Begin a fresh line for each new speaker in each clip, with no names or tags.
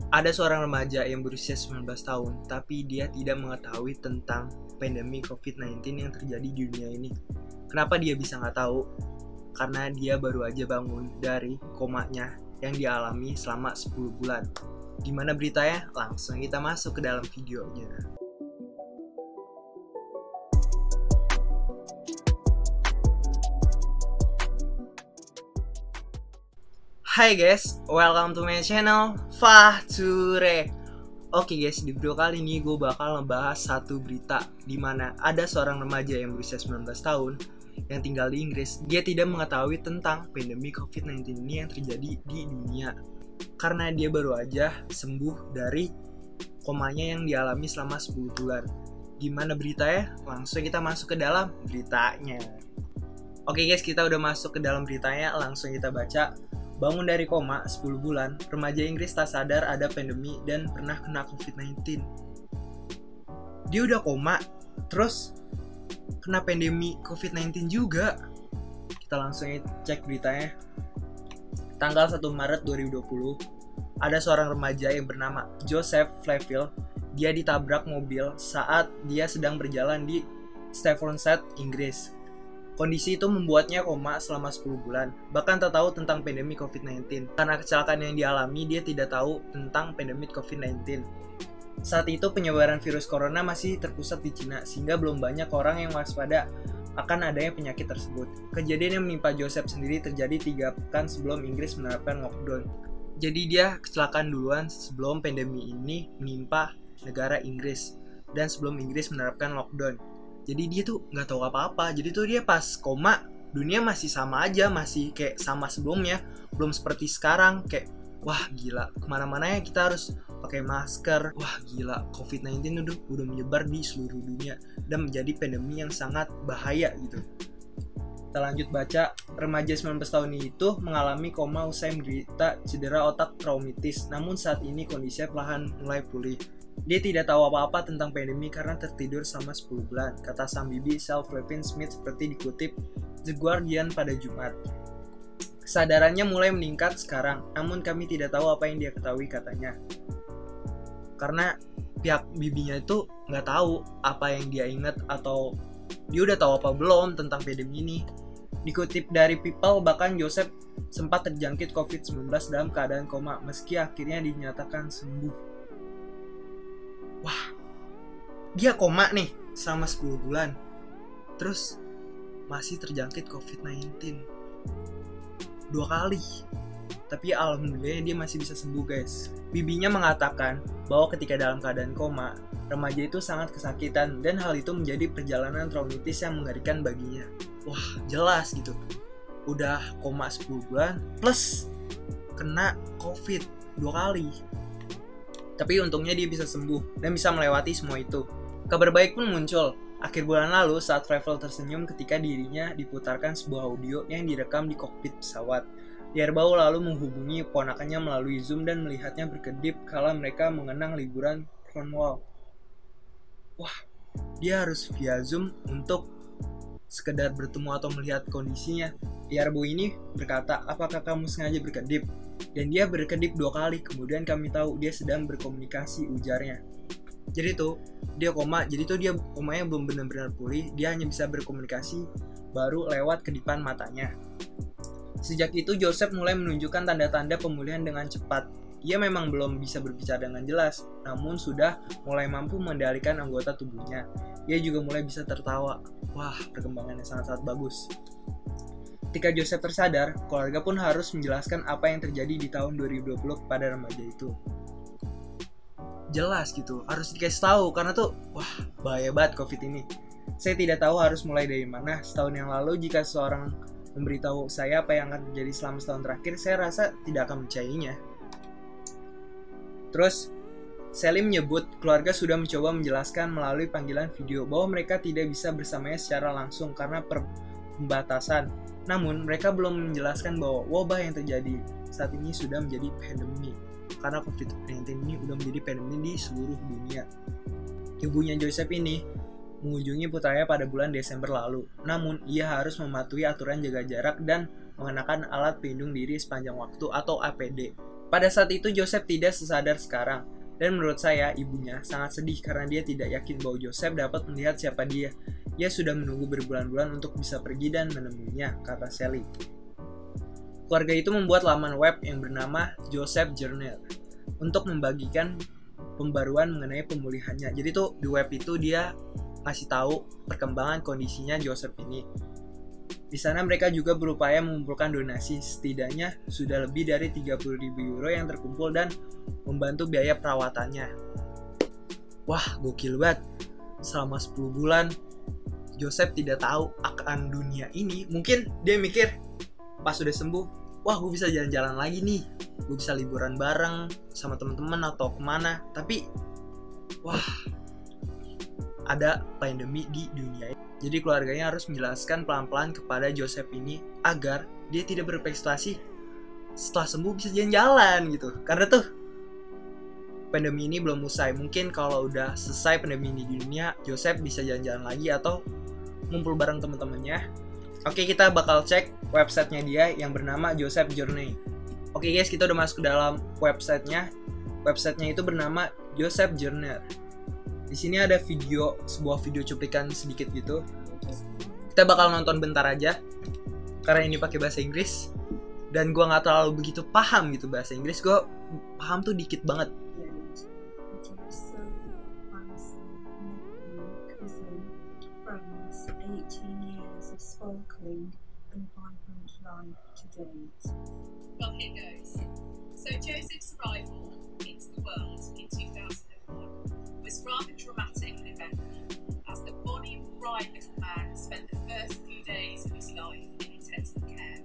Ada seorang remaja yang berusia 19 tahun, tapi dia tidak mengetahui tentang pandemi COVID-19 yang terjadi di dunia ini. Kenapa dia bisa nggak tahu? Karena dia baru aja bangun dari komanya yang dialami selama 10 bulan. Gimana beritanya? Langsung kita masuk ke dalam videonya. Hai guys, welcome to my channel Fature. Oke guys, di video kali ini gue bakal ngebahas satu berita di mana ada seorang remaja yang berusia 19 tahun yang tinggal di Inggris. Dia tidak mengetahui tentang pandemi COVID-19 ini yang terjadi di dunia karena dia baru aja sembuh dari komanya yang dialami selama 10 bulan. Gimana beritanya? Langsung kita masuk ke dalam beritanya. Oke guys, kita udah masuk ke dalam beritanya, langsung kita baca. Bangun dari koma 10 bulan, remaja Inggris tak sadar ada pandemi dan pernah kena COVID-19. Dia udah koma, terus kena pandemi COVID-19 juga. Kita langsung cek beritanya. Tanggal 1 Maret 2020, ada seorang remaja yang bernama Joseph Flaville. Dia ditabrak mobil saat dia sedang berjalan di Staffordshire, Inggris. Kondisi itu membuatnya koma selama 10 bulan, bahkan tak tahu tentang pandemi COVID-19. Karena kecelakaan yang dialami, dia tidak tahu tentang pandemi COVID-19. Saat itu penyebaran virus corona masih terpusat di Cina, sehingga belum banyak orang yang waspada akan adanya penyakit tersebut. Kejadian yang menimpa Joseph sendiri terjadi 3 pekan sebelum Inggris menerapkan lockdown. Jadi dia kecelakaan duluan sebelum pandemi ini menimpa negara Inggris, dan sebelum Inggris menerapkan lockdown. Jadi dia tuh nggak tahu apa-apa. Jadi tuh dia pas koma, dunia masih sama aja, masih kayak sama sebelumnya, belum seperti sekarang. Kayak wah gila, kemana-mana ya kita harus pakai masker. Wah gila, COVID-19 udah menyebar di seluruh dunia dan menjadi pandemi yang sangat bahaya gitu. Kita lanjut baca. Remaja 19 tahun itu mengalami koma usai menderita cedera otak traumatis. Namun saat ini kondisinya perlahan mulai pulih. Dia tidak tahu apa-apa tentang pandemi karena tertidur selama 10 bulan, kata sang bibi Sal Flavin Smith seperti dikutip The Guardian pada Jumat. Kesadarannya mulai meningkat sekarang, namun kami tidak tahu apa yang dia ketahui, katanya. Karena pihak bibinya itu nggak tahu apa yang dia ingat atau dia udah tahu apa belum tentang pandemi ini. Dikutip dari People, bahkan Joseph sempat terjangkit COVID-19 dalam keadaan koma meski akhirnya dinyatakan sembuh. Wah, dia koma nih selama 10 bulan. Terus masih terjangkit COVID-19 2 kali. Tapi alhamdulillah dia masih bisa sembuh guys. Bibinya mengatakan bahwa ketika dalam keadaan koma, remaja itu sangat kesakitan dan hal itu menjadi perjalanan traumatis yang mengerikan baginya. Wah, jelas gitu. Udah koma 10 bulan plus kena COVID 2 kali. Tapi untungnya dia bisa sembuh dan bisa melewati semua itu. Kabar baik pun muncul akhir bulan lalu saat Flaville tersenyum ketika dirinya diputarkan sebuah audio yang direkam di kokpit pesawat. Yerbau lalu menghubungi ponakannya melalui Zoom dan melihatnya berkedip kala mereka mengenang liburan Cornwall. Wah, dia harus via Zoom untuk sekedar bertemu atau melihat kondisinya. Yerbau ini berkata, apakah kamu sengaja berkedip? Dan dia berkedip 2 kali, kemudian kami tahu dia sedang berkomunikasi, ujarnya. Jadi tuh, dia koma, jadi tuh dia komanya belum benar-benar pulih, dia hanya bisa berkomunikasi baru lewat kedipan matanya. Sejak itu Joseph mulai menunjukkan tanda-tanda pemulihan dengan cepat. Ia memang belum bisa berbicara dengan jelas, namun sudah mulai mampu mengendalikan anggota tubuhnya. Ia juga mulai bisa tertawa. Wah, perkembangannya sangat-sangat bagus. Ketika Joseph tersadar, keluarga pun harus menjelaskan apa yang terjadi di tahun 2020 kepada remaja itu. Jelas gitu, harus dikasih tahu karena tuh, wah bahaya banget COVID ini. Saya tidak tahu harus mulai dari mana. Setahun yang lalu jika seseorang memberitahu saya apa yang akan terjadi selama setahun terakhir, saya rasa tidak akan percayainya. Terus, Sally menyebut keluarga sudah mencoba menjelaskan melalui panggilan video bahwa mereka tidak bisa bersamanya secara langsung karena pembatasan. Namun, mereka belum menjelaskan bahwa wabah yang terjadi saat ini sudah menjadi pandemi. Karena COVID-19 ini sudah menjadi pandemi di seluruh dunia. Ibunya Joseph ini mengunjungi putranya pada bulan Desember lalu. Namun, ia harus mematuhi aturan jaga jarak dan mengenakan alat pelindung diri sepanjang waktu atau APD. Pada saat itu Joseph tidak sesadar sekarang, dan menurut saya ibunya sangat sedih karena dia tidak yakin bahwa Joseph dapat melihat siapa dia. Dia sudah menunggu berbulan-bulan untuk bisa pergi dan menemuinya, kata Sally. Keluarga itu membuat laman web yang bernama Joseph Journal untuk membagikan pembaruan mengenai pemulihannya. Jadi tuh di web itu dia ngasih tahu perkembangan kondisinya Joseph ini. Di sana mereka juga berupaya mengumpulkan donasi, setidaknya sudah lebih dari 30.000 euro yang terkumpul dan membantu biaya perawatannya. Wah, gokil banget. Selama 10 bulan, Joseph tidak tahu akan dunia ini. Mungkin dia mikir, pas sudah sembuh, wah gue bisa jalan-jalan lagi nih. Gue bisa liburan bareng sama teman-teman atau kemana. Tapi, wah, ada pandemi di dunia ini. Jadi keluarganya harus menjelaskan pelan-pelan kepada Joseph ini agar dia tidak berprestasi setelah sembuh bisa jalan-jalan gitu. Karena tuh pandemi ini belum usai. Mungkin kalau udah selesai pandemi ini di dunia, Joseph bisa jalan-jalan lagi atau ngumpul bareng teman-temannya. Oke, kita bakal cek websitenya dia yang bernama Joseph Journey. Oke guys, kita udah masuk ke dalam websitenya. Websitenya itu bernama Joseph Journey. Di sini ada sebuah video cuplikan sedikit gitu. Kita bakal nonton bentar aja, karena ini pakai bahasa Inggris dan gue nggak terlalu begitu paham gitu bahasa Inggris. Gue paham tuh dikit banget.
Well, here goes. So Joseph's arrival into the world in 2001 was rather dramatic and eventful, as the bonny and bright little man spent the first few days of his life in intensive care.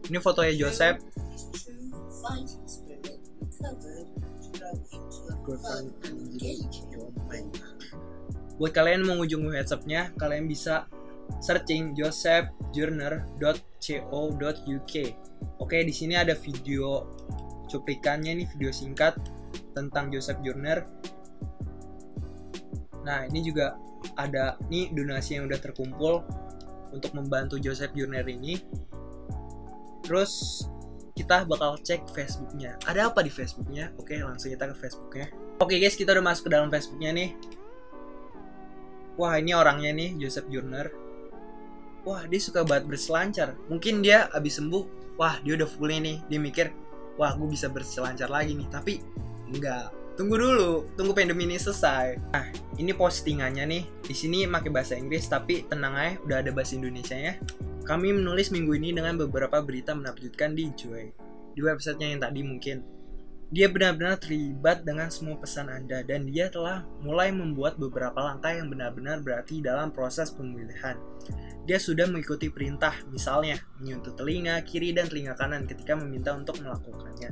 Ini fotonya Joseph. Buat kalian yang mengunjungi websitenya, kalian bisa searching josephjourner.co.uk. Oke, di sini ada video cuplikannya nih, video singkat tentang Joseph Journal. Nah, ini juga ada nih donasi yang udah terkumpul untuk membantu Joseph Journal ini. Terus kita bakal cek Facebooknya. Ada apa di Facebooknya? Oke, langsung kita ke Facebooknya. Oke guys, kita udah masuk ke dalam Facebooknya nih. Wah, ini orangnya nih, Joseph Journal. Wah, dia suka banget berselancar. Mungkin dia abis sembuh, wah dia udah full nih. Dia mikir, wah gue bisa berselancar lagi nih. Tapi enggak, tunggu dulu, tunggu pandemi ini selesai. Nah, ini postingannya nih. Di sini pakai bahasa Inggris, tapi tenang aja, udah ada bahasa Indonesianya. Kami menulis minggu ini dengan beberapa berita menakjubkan di Joy. Di websitenya yang tadi mungkin. Dia benar-benar terlibat dengan semua pesan Anda dan dia telah mulai membuat beberapa langkah yang benar-benar berarti dalam proses pemilihan. Dia sudah mengikuti perintah, misalnya menyentuh telinga kiri dan telinga kanan ketika meminta untuk melakukannya.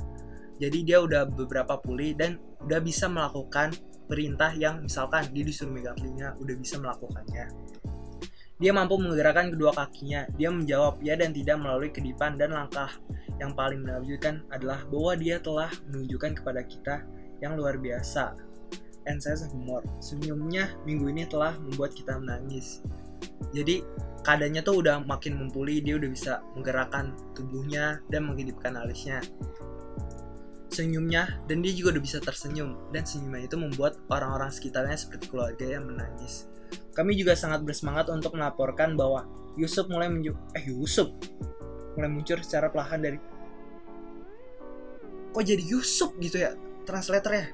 Jadi dia udah beberapa pulih dan udah bisa melakukan perintah yang misalkan dia disuruh megang telinga, udah bisa melakukannya. Dia mampu menggerakkan kedua kakinya. Dia menjawab ya dan tidak melalui kedipan, dan langkah yang paling menakjubkan adalah bahwa dia telah menunjukkan kepada kita yang luar biasa. And sense of humor. Senyumnya minggu ini telah membuat kita menangis. Jadi keadaannya tuh udah makin mempulih, dia udah bisa menggerakkan tubuhnya dan menghidupkan alisnya. Senyumnya, dan dia juga udah bisa tersenyum, dan senyumnya itu membuat orang-orang sekitarnya seperti keluarga yang menangis. Kami juga sangat bersemangat untuk melaporkan bahwa Yusuf mulai muncul secara perlahan dari... Kok jadi Yusuf gitu ya translatornya?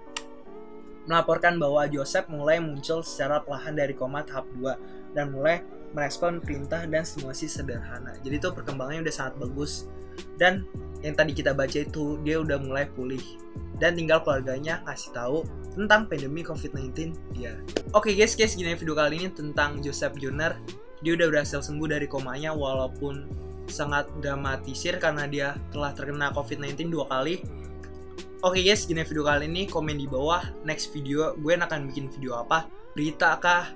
Melaporkan bahwa Joseph mulai muncul secara perlahan dari koma tahap 2 dan mulai merespon perintah dan simulasi sederhana. Jadi itu perkembangannya udah sangat bagus. Dan yang tadi kita baca itu dia udah mulai pulih. Dan tinggal keluarganya ngasih tahu tentang pandemi COVID-19 dia. Oke guys, gini video kali ini tentang Joseph Journal. Dia udah berhasil sembuh dari komanya walaupun sangat dramatisir karena dia telah terkena COVID-19 2 kali. Oke guys, gini video kali ini, komen di bawah next video gue akan bikin video apa. Berita kah?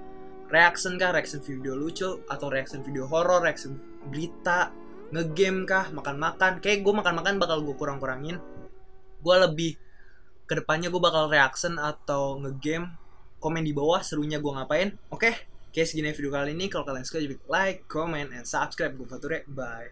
Reaction kah? Reaction video lucu? Atau reaction video horror? Reaction berita? Ngegame kah? Makan-makan? Kayak gue makan-makan bakal gue kurang-kurangin. Gue lebih kedepannya gue bakal reaction atau ngegame. Komen di bawah serunya gue ngapain. Oke, segini video kali ini. Kalau kalian suka, like, comment, and subscribe. Gue Fature, bye.